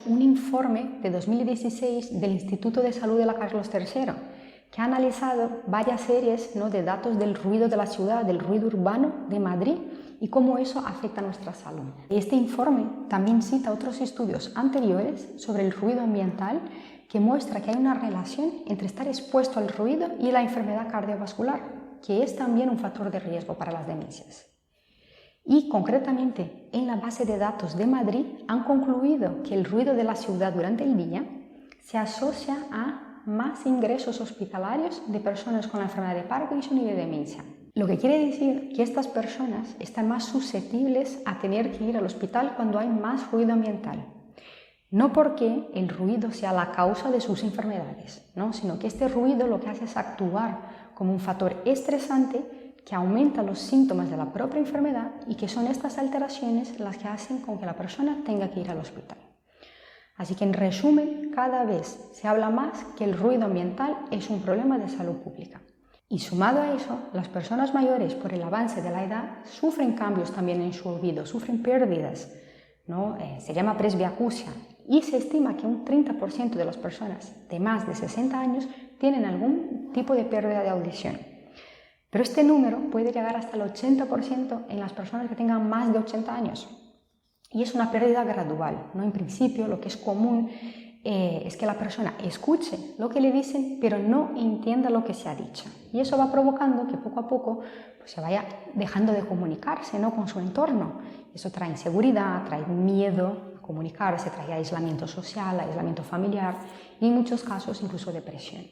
un informe de 2016 del Instituto de Salud de la Carlos III, que ha analizado varias series de datos del ruido de la ciudad, del ruido urbano de Madrid y cómo eso afecta a nuestra salud. Este informe también cita otros estudios anteriores sobre el ruido ambiental que muestra que hay una relación entre estar expuesto al ruido y la enfermedad cardiovascular, que es también un factor de riesgo para las demencias. Y concretamente en la base de datos de Madrid han concluido que el ruido de la ciudad durante el día se asocia a más ingresos hospitalarios de personas con la enfermedad de Parkinson y de demencia. Lo que quiere decir que estas personas están más susceptibles a tener que ir al hospital cuando hay más ruido ambiental. No porque el ruido sea la causa de sus enfermedades, sino que este ruido lo que hace es actuar como un factor estresante que aumenta los síntomas de la propia enfermedad y que son estas alteraciones las que hacen con que la persona tenga que ir al hospital. Así que en resumen, cada vez se habla más que el ruido ambiental es un problema de salud pública. Y sumado a eso, las personas mayores por el avance de la edad sufren cambios también en su oído, sufren pérdidas, se llama presbiacusia y se estima que un 30% de las personas de más de 60 años tienen algún tipo de pérdida de audición. Pero este número puede llegar hasta el 80% en las personas que tengan más de 80 años. Y es una pérdida gradual, En principio, lo que es común es que la persona escuche lo que le dicen, pero no entienda lo que se ha dicho. Y eso va provocando que poco a poco se vaya dejando de comunicarse con su entorno. Eso trae inseguridad, trae miedo a comunicarse, trae aislamiento social, aislamiento familiar y en muchos casos incluso depresión.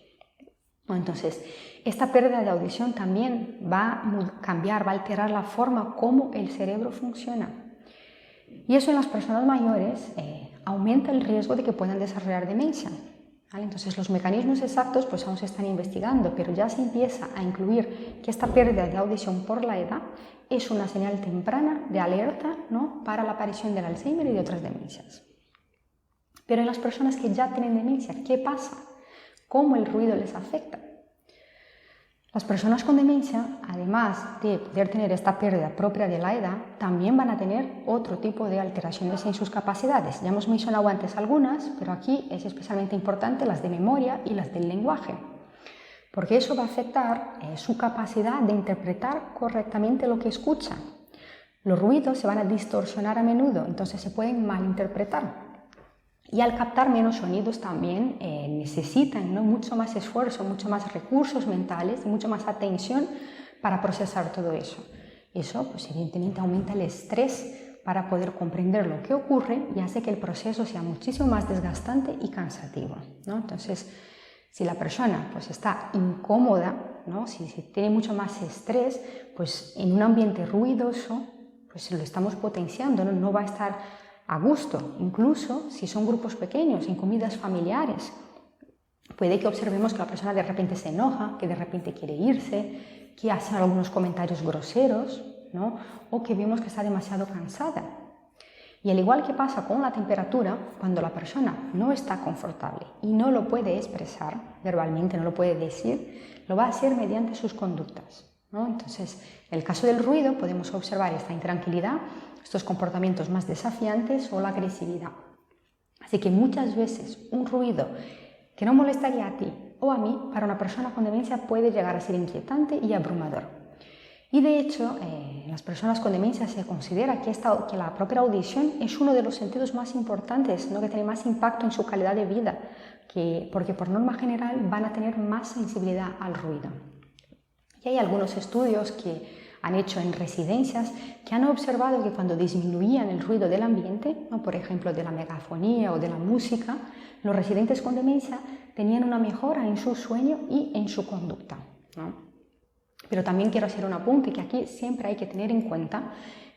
Entonces, esta pérdida de audición también va a cambiar, va a alterar la forma como el cerebro funciona. Y eso en las personas mayores aumenta el riesgo de que puedan desarrollar demencia. Entonces los mecanismos exactos aún se están investigando, pero ya se empieza a incluir que esta pérdida de audición por la edad es una señal temprana de alerta para la aparición del Alzheimer y de otras demencias. Pero en las personas que ya tienen demencia, ¿qué pasa? ¿Cómo el ruido les afecta? Las personas con demencia, además de poder tener esta pérdida propia de la edad, también van a tener otro tipo de alteraciones en sus capacidades. Ya hemos mencionado antes algunas, pero aquí es especialmente importante las de memoria y las del lenguaje, porque eso va a afectar su capacidad de interpretar correctamente lo que escucha. Los ruidos se van a distorsionar a menudo, entonces se pueden malinterpretar. Y al captar menos sonidos también necesitan mucho más esfuerzo, mucho más recursos mentales y mucho más atención para procesar todo eso. Eso evidentemente aumenta el estrés para poder comprender lo que ocurre y hace que el proceso sea muchísimo más desgastante y cansativo. Entonces, si la persona está incómoda, si tiene mucho más estrés, en un ambiente ruidoso, lo estamos potenciando, no va a estar a gusto, incluso si son grupos pequeños, en comidas familiares. Puede que observemos que la persona de repente se enoja, que de repente quiere irse, que hace algunos comentarios groseros, o que vemos que está demasiado cansada. Y al igual que pasa con la temperatura, cuando la persona no está confortable y no lo puede expresar verbalmente, no lo puede decir, lo va a hacer mediante sus conductas. Entonces, en el caso del ruido podemos observar esta intranquilidad, estos comportamientos más desafiantes o la agresividad. Así que muchas veces un ruido que no molestaría a ti o a mí, para una persona con demencia puede llegar a ser inquietante y abrumador. Y de hecho, en las personas con demencia se considera que la propia audición es uno de los sentidos más importantes, que tiene más impacto en su calidad de vida, porque por norma general van a tener más sensibilidad al ruido. Y hay algunos estudios que han hecho en residencias que han observado que cuando disminuían el ruido del ambiente, por ejemplo de la megafonía o de la música, los residentes con demencia tenían una mejora en su sueño y en su conducta. Pero también quiero hacer un apunte que aquí siempre hay que tener en cuenta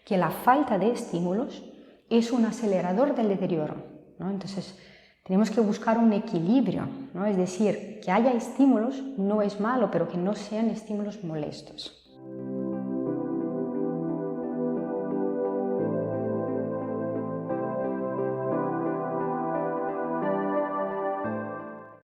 que la falta de estímulos es un acelerador del deterioro. Entonces, tenemos que buscar un equilibrio, es decir, que haya estímulos no es malo, pero que no sean estímulos molestos.